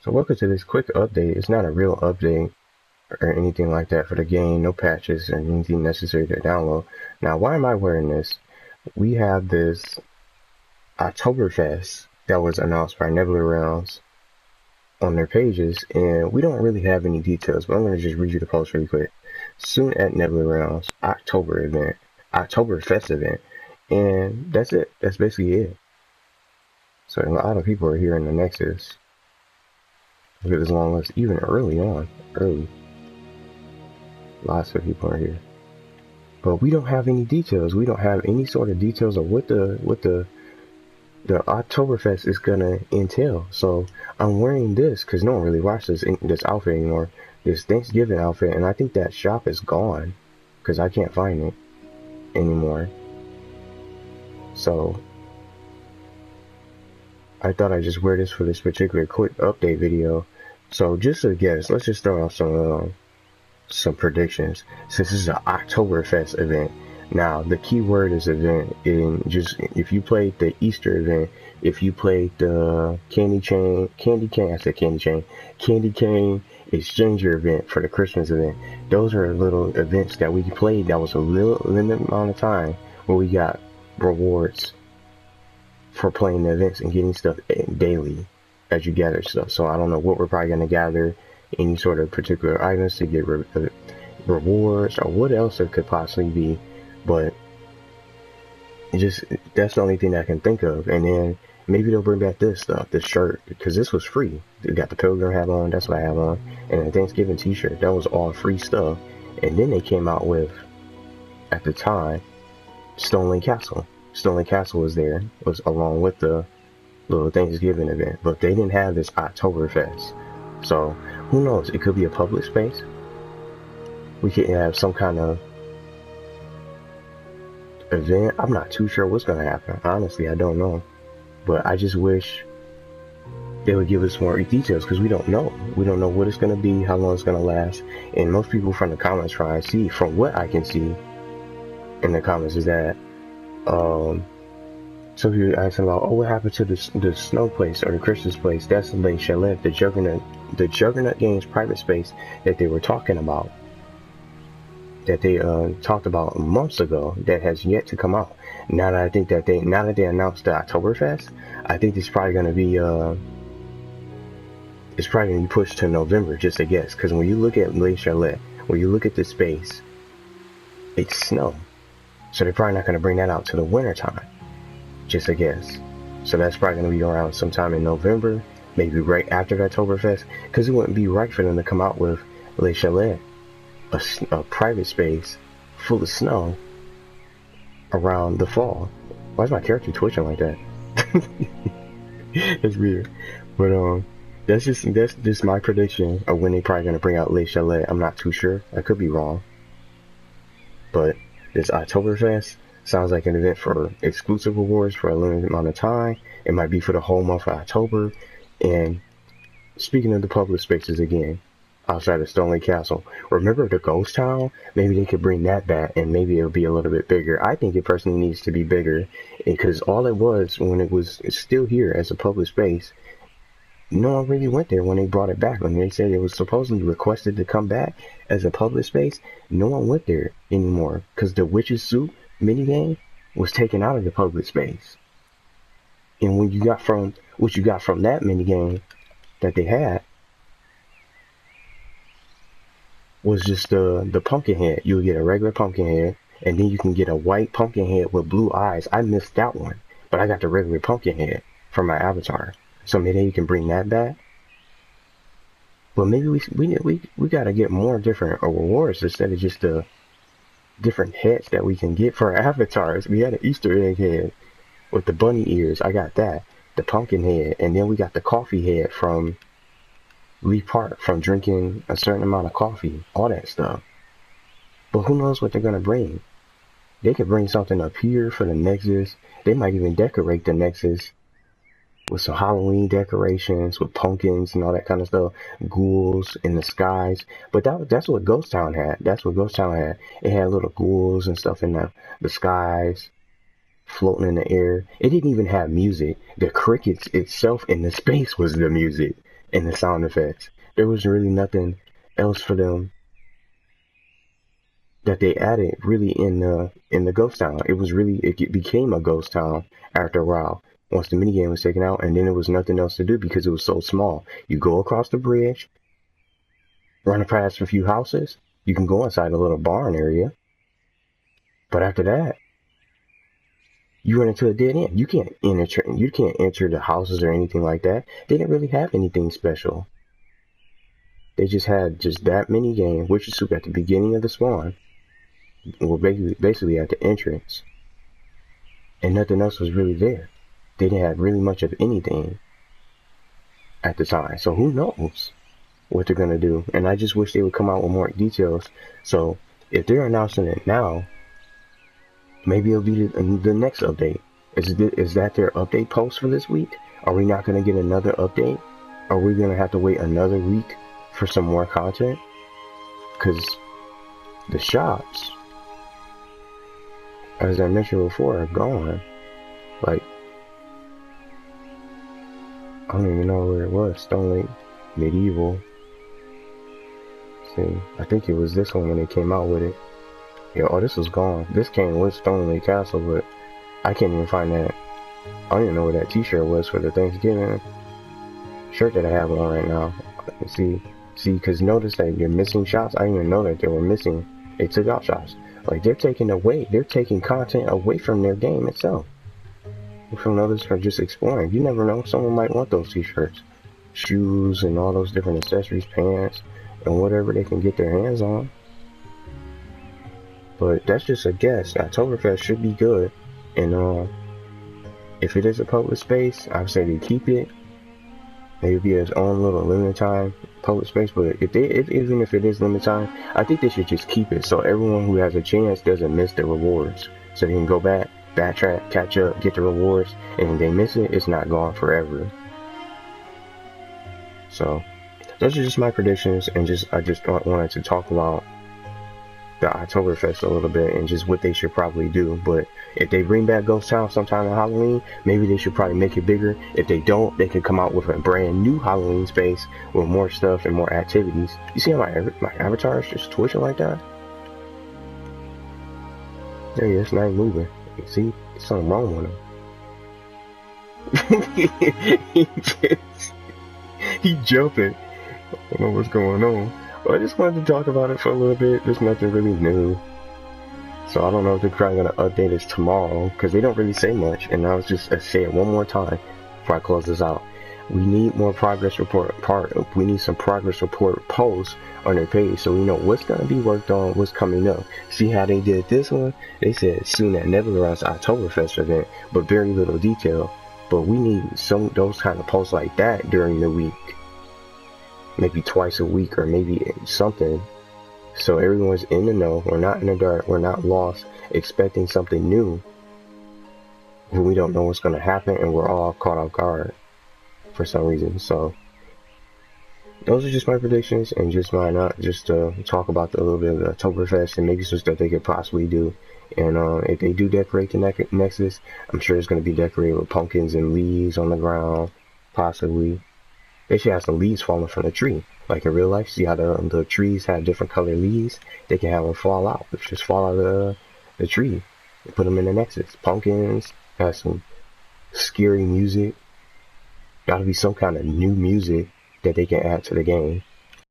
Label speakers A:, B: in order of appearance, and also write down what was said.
A: So welcome to this quick update. It's not a real update or anything like that for the game, no patches or anything necessary to download. Now, why am I wearing this? We have this Oktoberfest that was announced by Nebula Realms on their pages, and we don't really have any details, but I'm going to just read you the post really quick. Soon at Nebula Realms, Oktoberfest event, and that's it. That's basically it. So a lot of people are here in the Nexus. Look at this long list, even early. Lots of people are here. But we don't have any details. We don't have any sort of details of what the Oktoberfest is gonna entail. So I'm wearing this because no one really watches this outfit anymore. This Thanksgiving outfit, and I think that shop is gone because I can't find it anymore. So I thought I'd just wear this for this particular quick update video. So just a guess, let's just throw out some predictions. Since this is an Oktoberfest event, now the key word is event. In just if you played the Easter event, if you played the candy cane exchanger event for the Christmas event, those are little events that we played. That was a little limited amount of time where we got rewards for playing the events and getting stuff daily as you gather stuff. So I don't know what we're probably going to gather, any sort of particular items to get rewards or what else it could possibly be, but that's the only thing I can think of. And then maybe they'll bring back this stuff, this shirt, because this was free. They got the pilgrim hat on, that's what I have on, and a Thanksgiving t-shirt. That was all free stuff. And then they came out with, at the time, Stolen Castle. Stolen Castle was there, was along with the little Thanksgiving event, but they didn't have this Oktoberfest. So who knows? It could be a public space. We could have some kind of event. I'm not too sure what's gonna happen. Honestly, I don't know. But I just wish they would give us more details because we don't know. We don't know what it's gonna be, how long it's gonna last. And most people from the comments try to see, from what I can see in the comments, is that so if you're asking about, oh, what happened to the snow place or the Christmas place? That's the Les Chalets, the Juggernaut Games private space that they were talking about, that they talked about months ago, that has yet to come out. Now that I think that they announced the Oktoberfest, I think it's probably gonna be pushed to November, just a guess. Because when you look at Les Chalets, when you look at the space, it's snow. So they're probably not going to bring that out to the winter time, just a guess. So that's probably going to be around sometime in November, maybe right after the Oktoberfest, because it wouldn't be right for them to come out with Les Chalets, a private space full of snow, around the fall. Why is my character twitching like that? It's weird, but that's just my prediction of when they're probably going to bring out Les Chalets. I'm not too sure. I could be wrong, but this Oktoberfest sounds like an event for exclusive rewards for a limited amount of time. It might be for the whole month of October. And speaking of the public spaces again, outside of Stolen Castle, remember the Ghost Town? Maybe they could bring that back and maybe it'll be a little bit bigger. I think it personally needs to be bigger because all it was when it was still here as a public space, no one really went there when they brought it back. When they said it was supposedly requested to come back as a public space, no one went there anymore because the Witch's Soup minigame was taken out of the public space. And what you got from that minigame that they had was just the pumpkin head. You would get a regular pumpkin head, and then you can get a white pumpkin head with blue eyes. I missed that one, but I got the regular pumpkin head from my avatar. So maybe you can bring that back. But maybe we gotta get more different rewards instead of just the different heads that we can get for our avatars. We had an Easter egg head with the bunny ears. I got that. The pumpkin head, and then we got the coffee head from Leaf Park from drinking a certain amount of coffee. All that stuff. But who knows what they're gonna bring? They could bring something up here for the Nexus. They might even decorate the Nexus with some Halloween decorations, with pumpkins and all that kind of stuff, ghouls in the skies. But that's what Ghost Town had. It had little ghouls and stuff in the skies, floating in the air. It didn't even have music. The crickets itself in the space was the music. and the sound effects. There was really nothing else for them that they added really in the ghost town. It became a ghost town after a while once the minigame was taken out, and then there was nothing else to do because it was so small. You go across the bridge, run past a few houses, you can go inside a little barn area, but after that, you run into a dead end. You can't enter the houses or anything like that. They didn't really have anything special. They just had that mini game, Witcher Soup at the beginning of the spawn, well, basically at the entrance, and nothing else was really there. They didn't have really much of anything at the time, so who knows what they're gonna do. And I just wish they would come out with more details. So if they're announcing it now, maybe it'll be the next update. Is that their update post for this week? Are we not gonna get another update? Are we gonna have to wait another week for some more content? Because the shops, as I mentioned before, are gone. Like, I don't even know where it was. Stone Lake Medieval. See, I think it was this one when they came out with it. Yeah, oh, this was gone. This came with Stone Lake Castle, but I can't even find that. I don't even know where that t-shirt was for the Thanksgiving shirt that I have on right now. See, because notice that you're missing shops. I didn't even know that they were missing. They took out shops. Like, they're taking content away from their game itself. From others for just exploring. You never know, someone might want those t-shirts, shoes, and all those different accessories, pants, and whatever they can get their hands on. But that's just a guess. Oktoberfest should be good, and if it is a public space, I would say they keep it. Maybe be its own little limited time public space. But even if it is limited time, I think they should just keep it so everyone who has a chance doesn't miss the rewards, so they can go back, backtrack, catch up, get the rewards, and if they miss it, it's not gone forever. So those are just my predictions, and I just wanted to talk about the Oktoberfest a little bit and just what they should probably do. But if they bring back Ghost Town sometime in Halloween, maybe they should probably make it bigger. If they don't, they could come out with a brand new Halloween space with more stuff and more activities. You see how my avatar is just twitching like that? There he is, not even moving. You see, there's something wrong with him. He jumping. I don't know what's going on. But I just wanted to talk about it for a little bit. There's nothing really new. So I don't know if they're probably going to update us tomorrow, because they don't really say much. And I'll just say it one more time before I close this out. We need more progress report we need some progress report posts on their page so we know what's going to be worked on, what's coming up. See how they did this one? They said soon at Nebula Realms Oktoberfest event, but very little detail. But we need those kind of posts like that during the week. Maybe twice a week, or maybe something, so everyone's in the know. We're not in the dark, we're not lost expecting something new when we don't know what's going to happen, and we're all caught off guard for some reason. So those are just my predictions, and just talk about a little bit of the Oktoberfest and maybe some stuff they could possibly do. And if they do decorate the Nexus, I'm sure it's going to be decorated with pumpkins and leaves on the ground, possibly. They should have some leaves falling from the tree, like in real life. See how the trees have different colored leaves? They can have them fall out. Just fall out of the tree and put them in the Nexus. Pumpkins, have some scary music. Gotta be some kind of new music that they can add to the game.